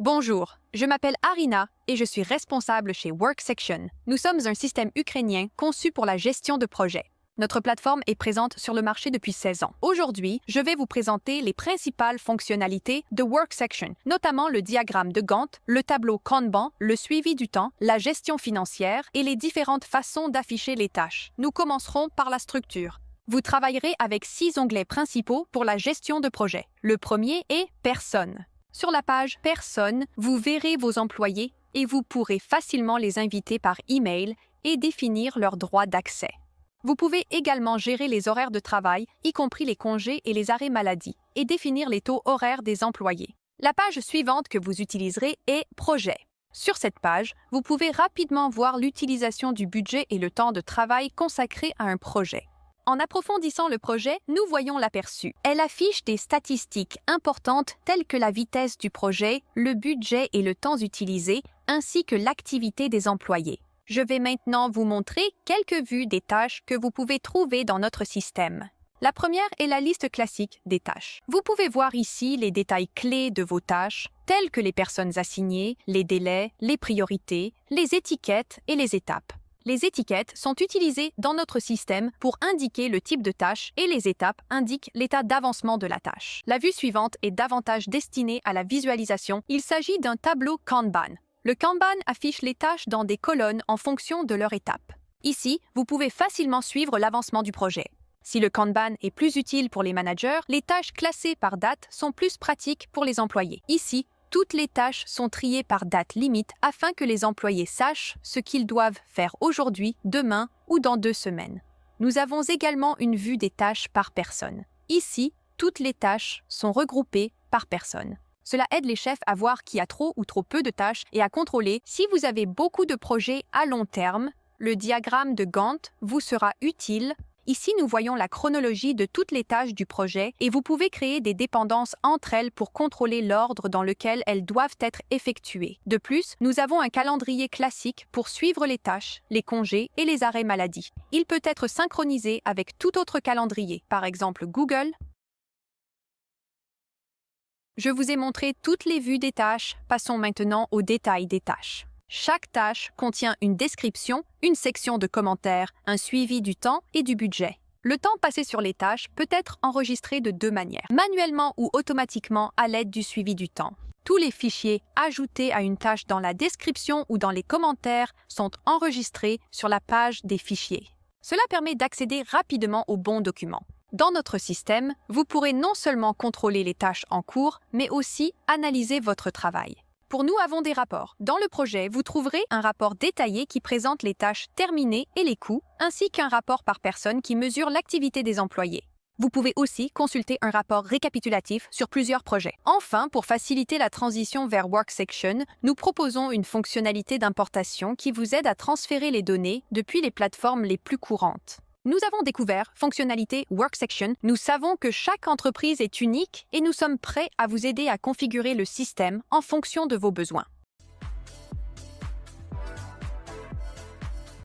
Bonjour, je m'appelle Arina et je suis responsable chez WorkSection. Nous sommes un système ukrainien conçu pour la gestion de projets. Notre plateforme est présente sur le marché depuis 16 ans. Aujourd'hui, je vais vous présenter les principales fonctionnalités de WorkSection, notamment le diagramme de Gantt, le tableau Kanban, le suivi du temps, la gestion financière et les différentes façons d'afficher les tâches. Nous commencerons par la structure. Vous travaillerez avec 6 onglets principaux pour la gestion de projet. Le premier est « Personnes ». Sur la page « Personnes », vous verrez vos employés et vous pourrez facilement les inviter par email et définir leurs droits d'accès. Vous pouvez également gérer les horaires de travail, y compris les congés et les arrêts maladie, et définir les taux horaires des employés. La page suivante que vous utiliserez est « Projet ». Sur cette page, vous pouvez rapidement voir l'utilisation du budget et le temps de travail consacré à un projet. En approfondissant le projet, nous voyons l'aperçu. Elle affiche des statistiques importantes telles que la vitesse du projet, le budget et le temps utilisé, ainsi que l'activité des employés. Je vais maintenant vous montrer quelques vues des tâches que vous pouvez trouver dans notre système. La première est la liste classique des tâches. Vous pouvez voir ici les détails clés de vos tâches, tels que les personnes assignées, les délais, les priorités, les étiquettes et les étapes. Les étiquettes sont utilisées dans notre système pour indiquer le type de tâche et les étapes indiquent l'état d'avancement de la tâche. La vue suivante est davantage destinée à la visualisation. Il s'agit d'un tableau Kanban. Le Kanban affiche les tâches dans des colonnes en fonction de leur étape. Ici, vous pouvez facilement suivre l'avancement du projet. Si le Kanban est plus utile pour les managers, les tâches classées par date sont plus pratiques pour les employés. Ici, toutes les tâches sont triées par date limite afin que les employés sachent ce qu'ils doivent faire aujourd'hui, demain ou dans 2 semaines. Nous avons également une vue des tâches par personne. Ici, toutes les tâches sont regroupées par personne. Cela aide les chefs à voir qui a trop ou trop peu de tâches et à contrôler si vous avez beaucoup de projets à long terme. Le diagramme de Gantt vous sera utile. Ici, nous voyons la chronologie de toutes les tâches du projet et vous pouvez créer des dépendances entre elles pour contrôler l'ordre dans lequel elles doivent être effectuées. De plus, nous avons un calendrier classique pour suivre les tâches, les congés et les arrêts maladie. Il peut être synchronisé avec tout autre calendrier, par exemple Google. Je vous ai montré toutes les vues des tâches. Passons maintenant aux détails des tâches. Chaque tâche contient une description, une section de commentaires, un suivi du temps et du budget. Le temps passé sur les tâches peut être enregistré de 2 manières, manuellement ou automatiquement à l'aide du suivi du temps. Tous les fichiers ajoutés à une tâche dans la description ou dans les commentaires sont enregistrés sur la page des fichiers. Cela permet d'accéder rapidement aux bons documents. Dans notre système, vous pourrez non seulement contrôler les tâches en cours, mais aussi analyser votre travail. Pour nous avons des rapports. Dans le projet, vous trouverez un rapport détaillé qui présente les tâches terminées et les coûts, ainsi qu'un rapport par personne qui mesure l'activité des employés. Vous pouvez aussi consulter un rapport récapitulatif sur plusieurs projets. Enfin, pour faciliter la transition vers WorkSection, nous proposons une fonctionnalité d'importation qui vous aide à transférer les données depuis les plateformes les plus courantes. Nous avons découvert fonctionnalité WorkSection. Nous savons que chaque entreprise est unique et nous sommes prêts à vous aider à configurer le système en fonction de vos besoins.